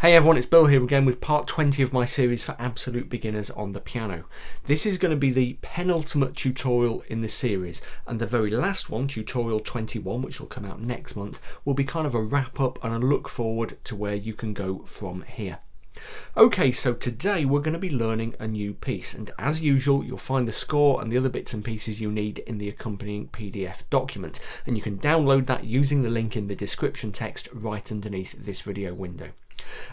Hey everyone, it's Bill here again with part 20 of my series for absolute beginners on the piano. This is going to be the penultimate tutorial in the series, and the very last one, tutorial 21, which will come out next month, will be kind of a wrap up and a look forward to where you can go from here. Okay, so today we're going to be learning a new piece, and as usual you'll find the score and the other bits and pieces you need in the accompanying PDF document, and you can download that using the link in the description text right underneath this video window.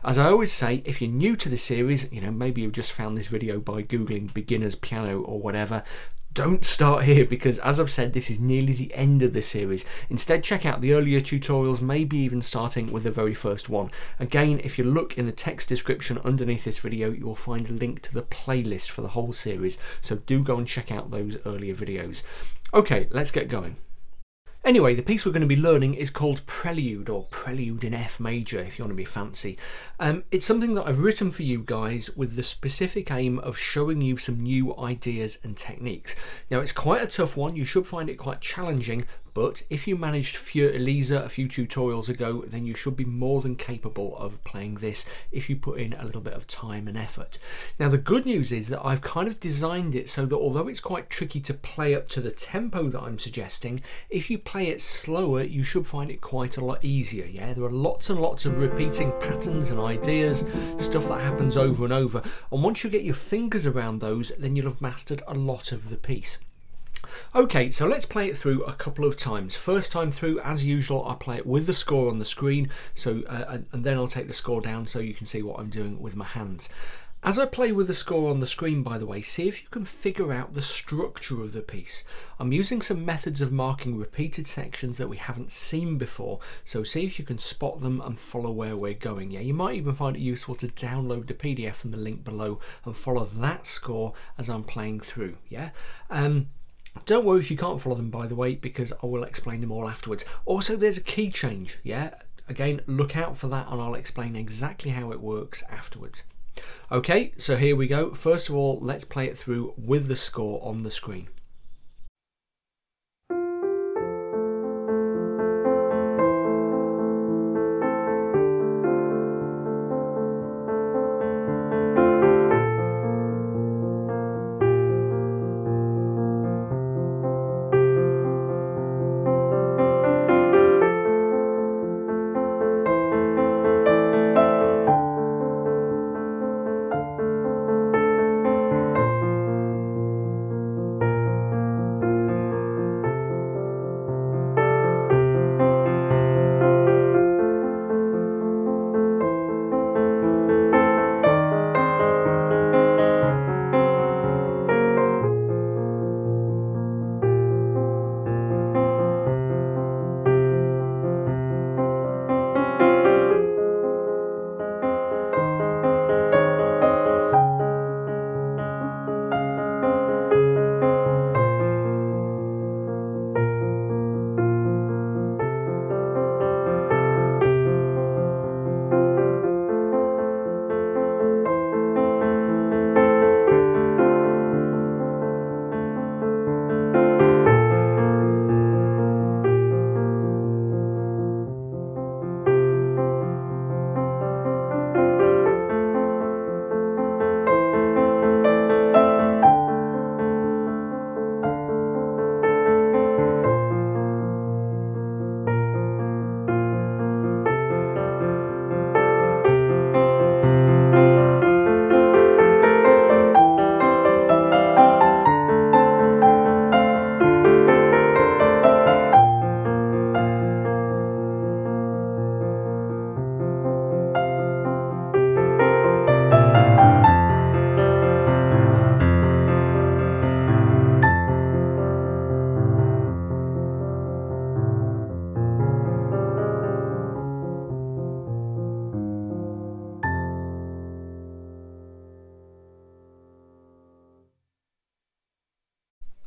As I always say, if you're new to the series, maybe you've just found this video by googling beginners piano or whatever, don't start here, because as I've said, this is nearly the end of the series. Instead, check out the earlier tutorials, maybe even starting with the very first one. Again, if you look in the text description underneath this video, you'll find a link to the playlist for the whole series, so do go and check out those earlier videos. Okay, let's get going. Anyway, the piece we're going to be learning is called Prelude, or Prelude in F major if you want to be fancy. It's something that I've written for you guys with the specific aim of showing you some new ideas and techniques. Now, it's quite a tough one, you should find it quite challenging, but if you managed Für Elisa a few tutorials ago, then you should be more than capable of playing this if you put in a little bit of time and effort. Now, the good news is that I've kind of designed it so that although it's quite tricky to play up to the tempo that I'm suggesting, if you play it slower, you should find it quite a lot easier. Yeah, there are lots and lots of repeating patterns and ideas, stuff that happens over and over, and once you get your fingers around those, then you'll have mastered a lot of the piece. Okay, so let's play it through a couple of times. First time through, as usual, I'll play it with the score on the screen, so and then I'll take the score down so you can see what I'm doing with my hands. As I play with the score on the screen, by the way, see if you can figure out the structure of the piece. I'm using some methods of marking repeated sections that we haven't seen before, so see if you can spot them and follow where we're going. Yeah, you might even find it useful to download the PDF from the link below and follow that score as I'm playing through. Yeah. Don't worry if you can't follow them, by the way, because I will explain them all afterwards. Also, there's a key change, yeah? Again, look out for that and I'll explain exactly how it works afterwards. Okay, so here we go. First of all, let's play it through with the score on the screen.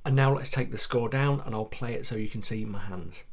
And now let's take the score down and I'll play it so you can see my hands.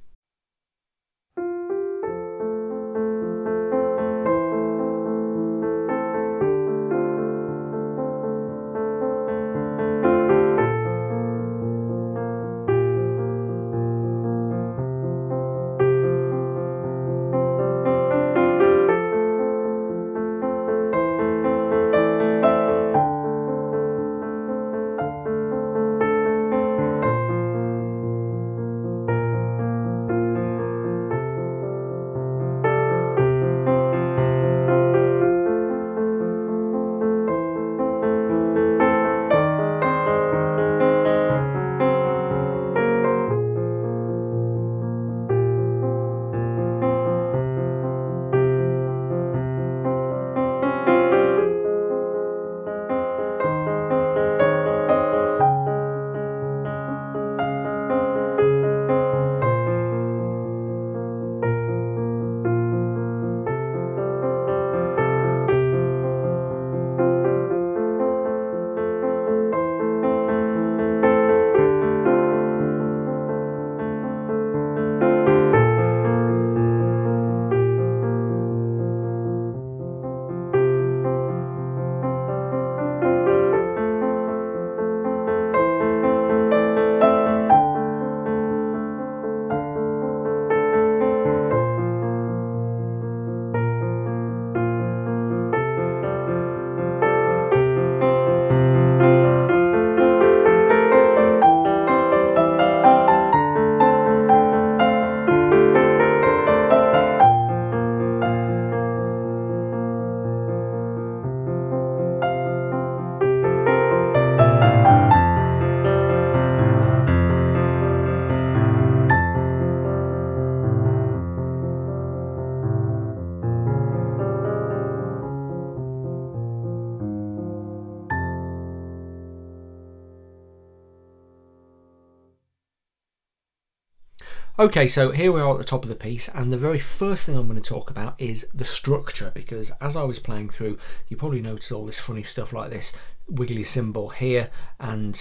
Okay, so here we are at the top of the piece, and the very first thing I'm going to talk about is the structure, because as I was playing through, you probably noticed all this funny stuff like this wiggly symbol here, and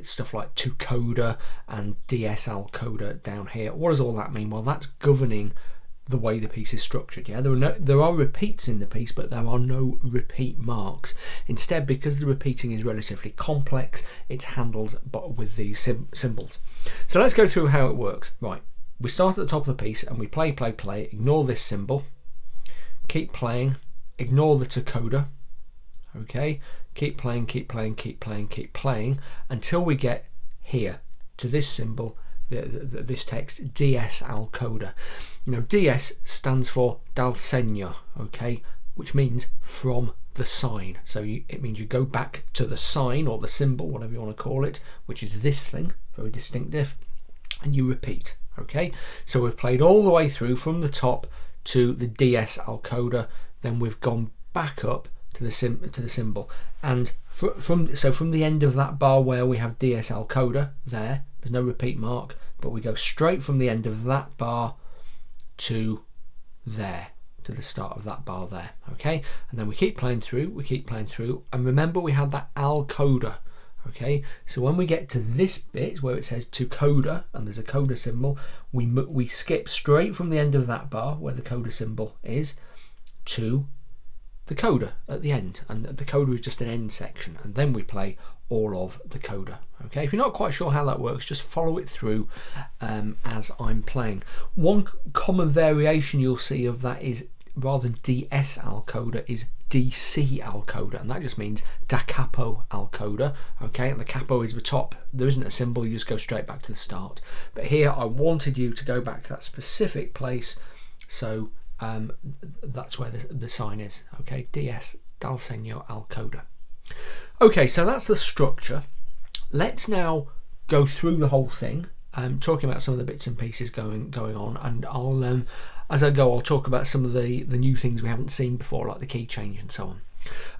stuff like to coda and DSL coda down here. What does all that mean? Well, that's governing the way the piece is structured. Yeah, there are repeats in the piece, but there are no repeat marks. Instead, because the repeating is relatively complex, it's handled with these symbols. So let's go through how it works. Right, we start at the top of the piece and we play, play, play, ignore this symbol, keep playing, ignore the to coda, okay, keep playing, keep playing, keep playing, keep playing, until we get here to this symbol, this text, DS al coda. Now DS stands for dal segno, okay, which means from the sign. So it means you go back to the sign or the symbol, whatever you want to call it, which is this thing, very distinctive, and you repeat. Okay, so we've played all the way through from the top to the DS al coda, then we've gone back up to the symbol, and from the end of that bar where we have DS al coda, there's no repeat mark, but we go straight from the end of that bar to there, to the start of that bar there. Okay, and then we keep playing through, and remember we had that al coda. Okay, so when we get to this bit where it says to coda and there's a coda symbol, we skip straight from the end of that bar where the coda symbol is to the coda at the end, and the coda is just an end section, and then we play all of the coda. Okay, if you're not quite sure how that works, just follow it through as I'm playing. One common variation you'll see of that is, rather than DS al coda, is DC al coda, and that just means da capo al coda. Okay, and the capo is the top, there isn't a symbol, you just go straight back to the start. But here I wanted you to go back to that specific place, so that's where the sign is. Okay, DS dal segno al coda. Okay, so that's the structure. Let's now go through the whole thing, talking about some of the bits and pieces going on, and I'll as I go, I'll talk about some of the new things we haven't seen before, like the key change and so on.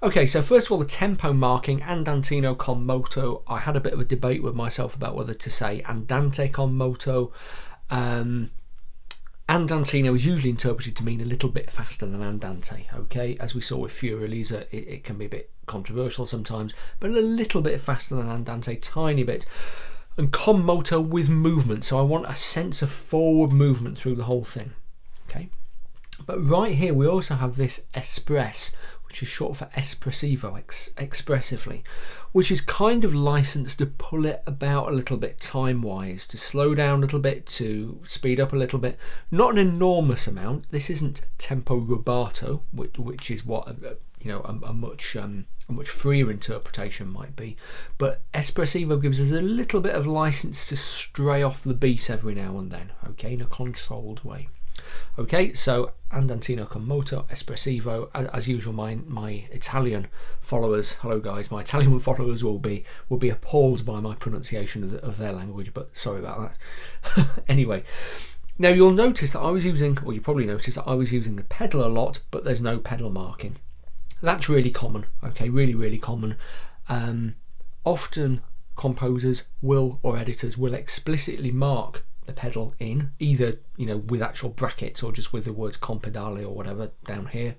Okay, so first of all, the tempo marking, andantino con moto. I had a bit of a debate with myself about whether to say andante con moto. Andantino is usually interpreted to mean a little bit faster than andante, okay? As we saw with Fiorelisa, it can be a bit controversial sometimes, but a little bit faster than andante, tiny bit. And con moto with movement, so I want a sense of forward movement through the whole thing, okay? But right here we also have this espress, which is short for espressivo, expressively, which is kind of licensed to pull it about a little bit time-wise, to slow down a little bit, to speed up a little bit. Not an enormous amount. This isn't tempo rubato, which is what a much freer interpretation might be. But espressivo gives us a little bit of license to stray off the beat every now and then, okay, in a controlled way. Okay, so andantino con moto, espressivo. As usual, my Italian followers, hello guys, my Italian followers will be appalled by my pronunciation of their language, but sorry about that. Anyway, now you'll notice that I was using, or you probably noticed that I was using the pedal a lot, but there's no pedal marking. That's really common, okay, really common. Often composers or editors will explicitly mark the pedal in, either with actual brackets or just with the words con pedale or whatever down here.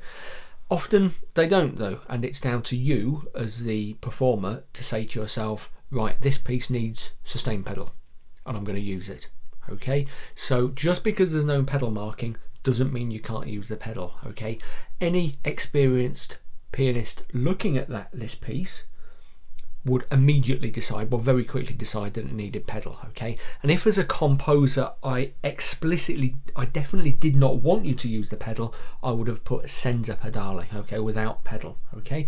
Often they don't though, and it's down to you as the performer to say to yourself, right, this piece needs sustain pedal and I'm going to use it. Okay, so just because there's no pedal marking doesn't mean you can't use the pedal. Okay, any experienced pianist looking at this piece would immediately decide, well, very quickly decide that it needed pedal, okay? And if as a composer I definitely did not want you to use the pedal, I would have put senza pedale, okay, without pedal, okay?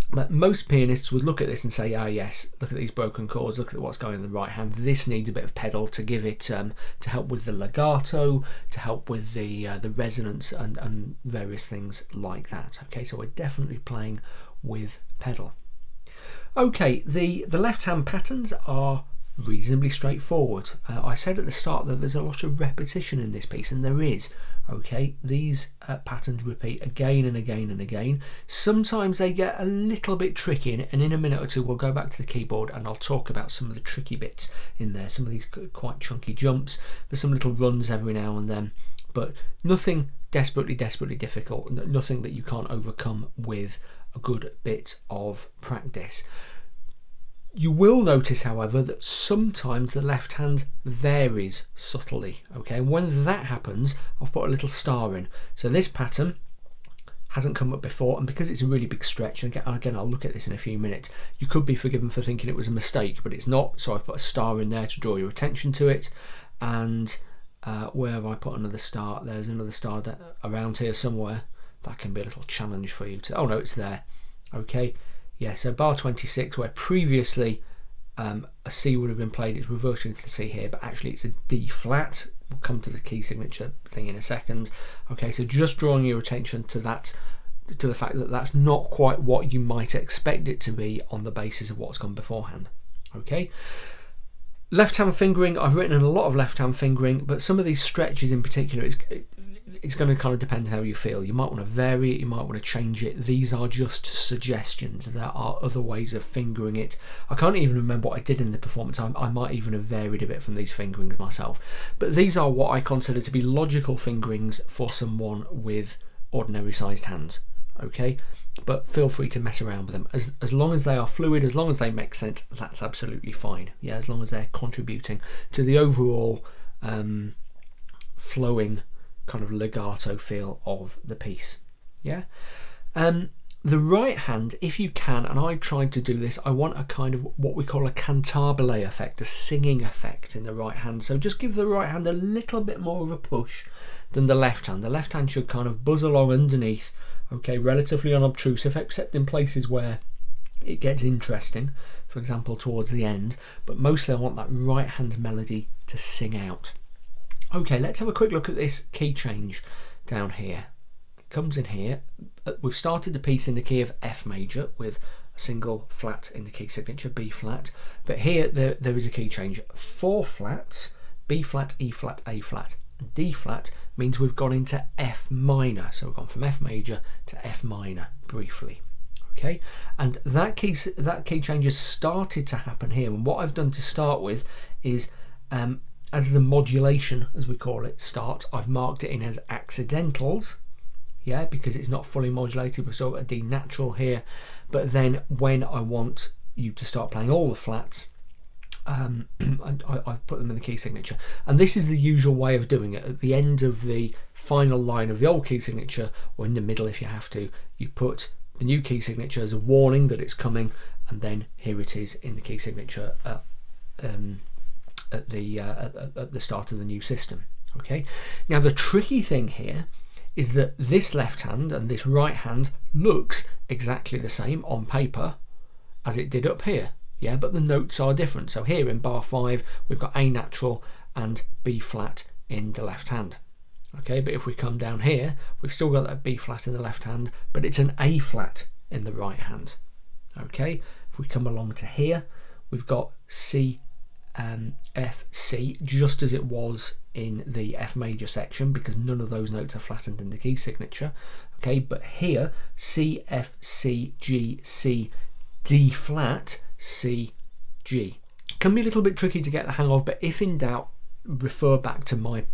But most pianists would look at this and say, ah, yes, look at these broken chords, look at what's going in the right hand, this needs a bit of pedal to give it, to help with the legato, to help with the resonance and various things like that, okay? So we're definitely playing with pedal. Okay, the left-hand patterns are reasonably straightforward. I said at the start that there's a lot of repetition in this piece, and there is. Okay, these patterns repeat again and again and again. Sometimes they get a little bit tricky, and in a minute or two we'll go back to the keyboard and I'll talk about some of the tricky bits in there. Some of these quite chunky jumps, there's some little runs every now and then, but nothing desperately difficult, nothing that you can't overcome with a good bit of practice. You will notice, however, that sometimes the left hand varies subtly. Okay, and when that happens, I've put a little star in. So this pattern hasn't come up before, and because it's a really big stretch, and again I'll look at this in a few minutes, you could be forgiven for thinking it was a mistake, but it's not. So I've put a star in there to draw your attention to it. And where have I put another star? There's another star around here somewhere. That can be a little challenge for you to, oh no, it's there. Okay. Yeah, so bar 26, where previously a C would have been played, it's reverting to the C here, but actually it's a D flat. We'll come to the key signature thing in a second. Okay, so just drawing your attention to that, to the fact that that's not quite what you might expect it to be on the basis of what's gone beforehand. Okay. Left hand fingering, I've written in a lot of left hand fingering, but some of these stretches in particular, it's going to kind of depend how you feel. You might want to vary it, you might want to change it. These are just suggestions. There are other ways of fingering it. I can't even remember what I did in the performance. I might even have varied a bit from these fingerings myself. But these are what I consider to be logical fingerings for someone with ordinary sized hands. Okay, but feel free to mess around with them. As long as they are fluid, as long as they make sense, that's absolutely fine. Yeah, as long as they're contributing to the overall flowing kind of legato feel of the piece. Yeah. The right hand, if you can, and I tried to do this, I want a kind of what we call a cantabile effect, a singing effect in the right hand. So just give the right hand a little bit more of a push than the left hand. The left hand should kind of buzz along underneath, okay, relatively unobtrusive, except in places where it gets interesting, for example towards the end, but mostly I want that right hand melody to sing out. Okay, let's have a quick look at this key change down here. It comes in here. We've started the piece in the key of F major with a single flat in the key signature, B flat. But here there is a key change. 4 flats, B flat, E flat, A flat, and D flat means we've gone into F minor. So we've gone from F major to F minor briefly. Okay, and that key change has started to happen here. And what I've done to start with is as the modulation, as we call it, starts, I've marked it in as accidentals, yeah, because it's not fully modulated. We've sort of a D natural here, but then when I want you to start playing all the flats, I've put them in the key signature. And this is the usual way of doing it. At the end of the final line of the old key signature, or in the middle if you have to, you put the new key signature as a warning that it's coming, and then here it is in the key signature at the start of the new system. Okay, now the tricky thing here is that this left hand and this right hand looks exactly the same on paper as it did up here, yeah, but the notes are different. So here in bar 5 we've got A natural and B flat in the left hand. Okay, but if we come down here we've still got that B flat in the left hand, but it's an A flat in the right hand. Okay, if we come along to here we've got C, F, C, just as it was in the F major section, because none of those notes are flattened in the key signature. Okay, but here C, F, C, G, C, D flat, C, G. Can be a little bit tricky to get the hang of, but if in doubt, refer back to my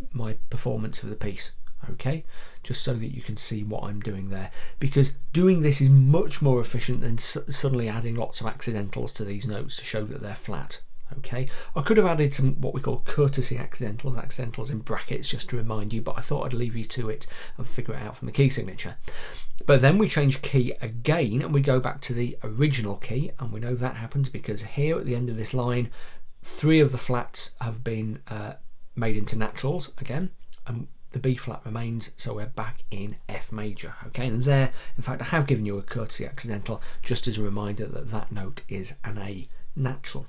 performance of the piece. Okay, just so that you can see what I'm doing there, because doing this is much more efficient than suddenly adding lots of accidentals to these notes to show that they're flat. Okay, I could have added some what we call courtesy accidentals in brackets just to remind you, but I thought I'd leave you to it and figure it out from the key signature. But then we change key again and we go back to the original key, and we know that happens because here at the end of this line 3 of the flats have been made into naturals again, and the B flat remains, so we're back in F major. Okay, and there in fact I have given you a courtesy accidental just as a reminder that that note is an A natural.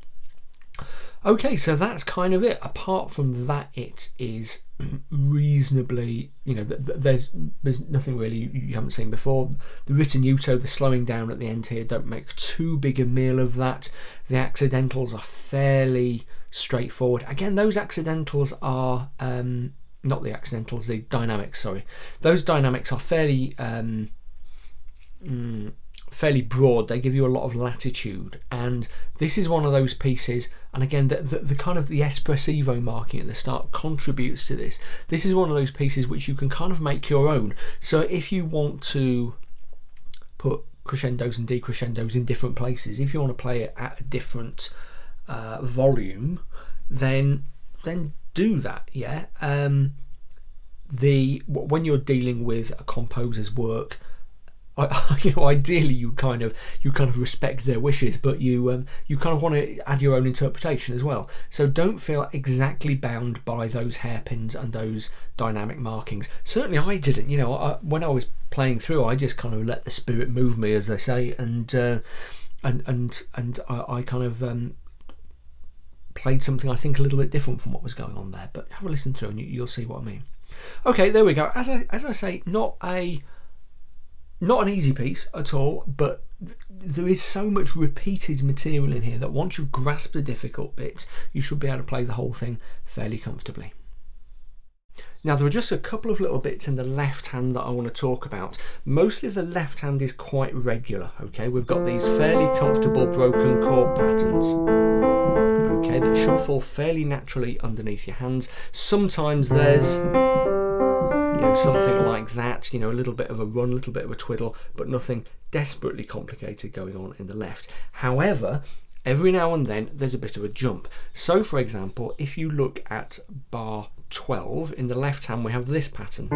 Okay, so that's kind of it. Apart from that, it is reasonably, you know, there's nothing really you haven't seen before. The ritenuto, the slowing down at the end here, don't make too big a meal of that. The accidentals are fairly straightforward. Again, those accidentals are not the accidentals, the dynamics, sorry. Those dynamics are fairly fairly broad. They give you a lot of latitude, and this is one of those pieces, and again the kind of the espressivo marking at the start contributes to this. This is one of those pieces which you can kind of make your own. So if you want to put crescendos and decrescendos in different places, if you want to play it at a different volume, then do that. Yeah. When you're dealing with a composer's work, you know, ideally you kind of respect their wishes, but you kind of want to add your own interpretation as well. So don't feel exactly bound by those hairpins and those dynamic markings. Certainly I didn't. You know, when I was playing through, I just kind of let the spirit move me, as they say, and I kind of played something I think a little bit different from what was going on there. But have a listen through and you'll see what I mean. Okay, there we go. As I say, not an easy piece at all, but there is so much repeated material in here that once you've grasped the difficult bits, you should be able to play the whole thing fairly comfortably. Now, there are just a couple of little bits in the left hand that I want to talk about. Mostly the left hand is quite regular, okay? We've got these fairly comfortable broken chord patterns, okay, that should fall fairly naturally underneath your hands. Sometimes there's, you know, something like that, you know, a little bit of a run, a little bit of a twiddle, but nothing desperately complicated going on in the left. However, every now and then there's a bit of a jump. So for example, if you look at bar 12, in the left hand we have this pattern,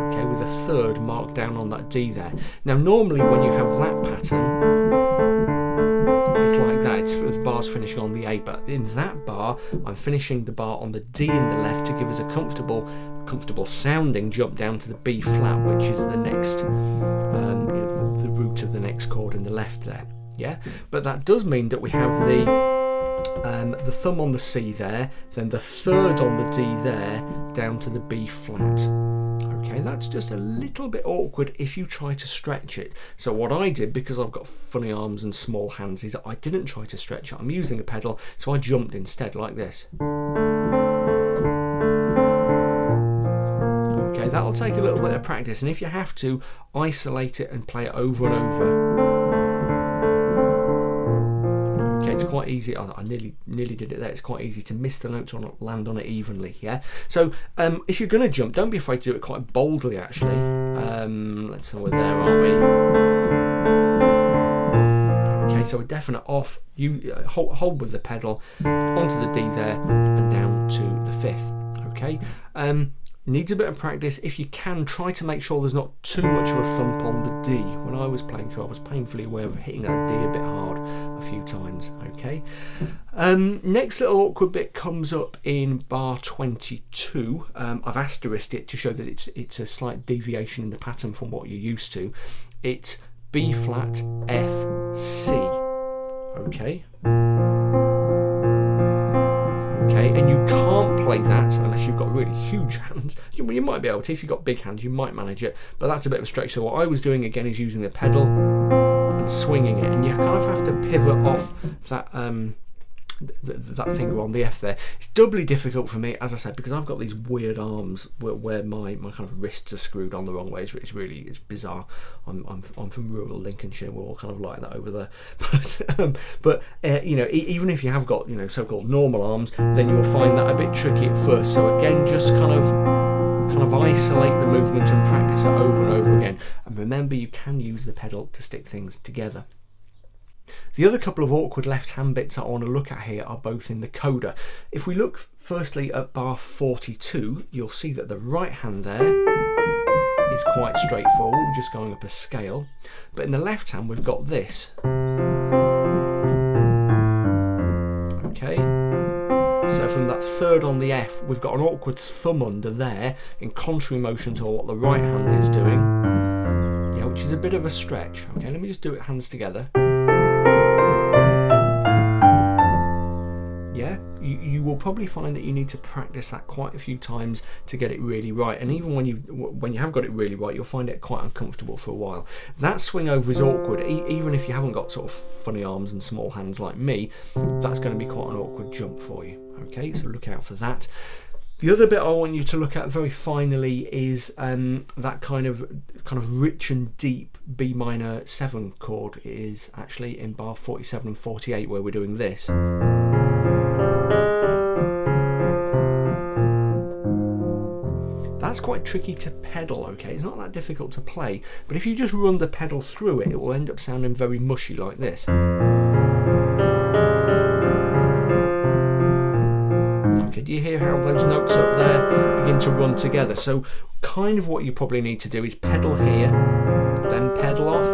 okay, with a third marked down on that D there. Now normally when you have that pattern, it's like that, the bar's finishing on the A, but in that bar I'm finishing the bar on the D in the left to give us a comfortable sounding jump down to the B flat, which is the next you know, the root of the next chord in the left there. Yeah, but that does mean that we have the thumb on the C there, then the third on the D there, down to the B flat. Okay, that's just a little bit awkward if you try to stretch it. So what I did, because I've got funny arms and small hands, is I didn't try to stretch it. I'm using a pedal, so I jumped instead like this. Okay, that'll take a little bit of practice, and if you have to, isolate it and play it over and over. Okay, it's quite easy. I nearly did it there. It's quite easy to miss the notes or not land on it evenly. Yeah. So if you're going to jump, don't be afraid to do it quite boldly. Actually, let's say we're there, aren't we? Okay, so a definite off. You hold with the pedal onto the D there and down to the fifth. Okay. Needs a bit of practice. If you can, try to make sure there's not too much of a thump on the D. When I was playing through, I was painfully aware of hitting that D a bit hard a few times. Okay. Next little awkward bit comes up in bar 22. I've asterisked it to show that it's a slight deviation in the pattern from what you're used to. It's B flat F C. Okay. Okay, and you can't play that unless you've got really huge hands. You might be able to. If you've got big hands, you might manage it, but that's a bit of a stretch. So what I was doing again is using the pedal and swinging it, and you kind of have to pivot off that that finger on the F there. It's doubly difficult for me, as I said, because I've got these weird arms where my kind of wrists are screwed on the wrong way. It's bizarre. I'm from rural Lincolnshire. We're all kind of like that over there. But you know, even if you have got, you know, so-called normal arms, then you will find that a bit tricky at first. So again, just kind of isolate the movement and practice it over and over again. And remember, you can use the pedal to stick things together. The other couple of awkward left hand bits I want to look at here are both in the coda. If we look firstly at bar 42, you'll see that the right hand there is quite straightforward. We're just going up a scale. But in the left hand, we've got this. Okay. So from that third on the F, we've got an awkward thumb under there in contrary motion to what the right hand is doing. Yeah, which is a bit of a stretch. Okay, let me just do it hands together. Yeah, you will probably find that you need to practice that quite a few times to get it really right, and even when you have got it really right, you'll find it quite uncomfortable for a while. That swing over is awkward, even if you haven't got sort of funny arms and small hands like me. That's going to be quite an awkward jump for you. Okay, so look out for that. The other bit I want you to look at very finally is that kind of rich and deep B minor 7 chord. It is actually in bar 47 and 48 where we're doing this. That's quite tricky to pedal, okay? It's not that difficult to play, but if you just run the pedal through it, it will end up sounding very mushy like this. Okay, do you hear how those notes up there begin to run together? So kind of what you probably need to do is pedal here, then pedal off,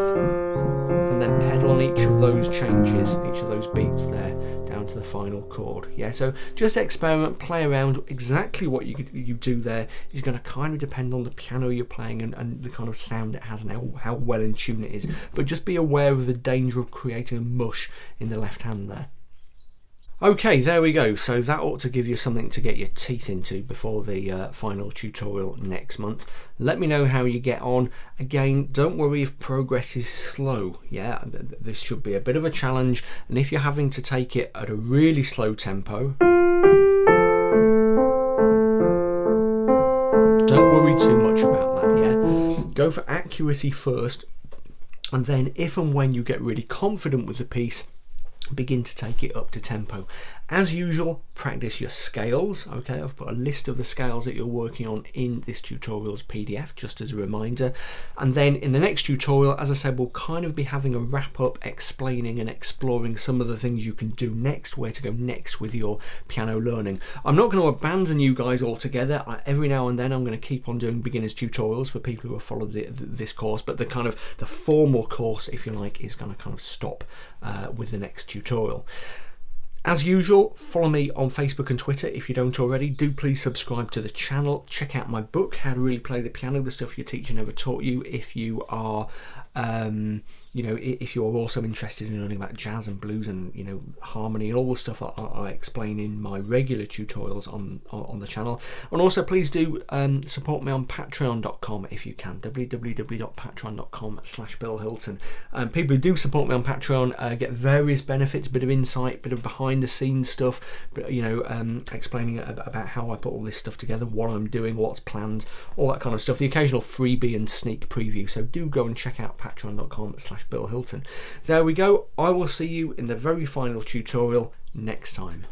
and then pedal on each of those changes, each of those beats there, down to the final chord. Yeah, so just experiment, play around. Exactly what you do there is going to kind of depend on the piano you're playing and the kind of sound it has and how well in tune it is. But just be aware of the danger of creating a mush in the left hand there. Okay, there we go. So that ought to give you something to get your teeth into before the final tutorial next month. Let me know how you get on. Again, don't worry if progress is slow. Yeah, this should be a bit of a challenge, and if you're having to take it at a really slow tempo, don't worry too much about that. Yeah, go for accuracy first, and then if and when you get really confident with the piece, begin to take it up to tempo. As usual, practice your scales. Okay, I've put a list of the scales that you're working on in this tutorial's PDF, just as a reminder. And then in the next tutorial, as I said, we'll kind of be having a wrap up, explaining and exploring some of the things you can do next, where to go next with your piano learning. I'm not going to abandon you guys altogether. Every now and then I'm going to keep on doing beginners tutorials for people who have followed this course, but the formal course, if you like, is going to kind of stop with the next tutorial. As usual, follow me on Facebook and Twitter if you don't already. Do please subscribe to the channel. Check out my book, How to Really Play the Piano, the stuff your teacher never taught you, if you are if you're also interested in learning about jazz and blues and harmony and all the stuff I explain in my regular tutorials on the channel. And also please do support me on patreon.com if you can, www.patreon.com/Bill Hilton. People who do support me on Patreon get various benefits, a bit of insight, bit of behind the scenes stuff, but explaining about how I put all this stuff together, what I'm doing, what's planned, all that kind of stuff, the occasional freebie and sneak preview. So do go and check out patreon.com/Bill Hilton. There we go. I will see you in the very final tutorial next time.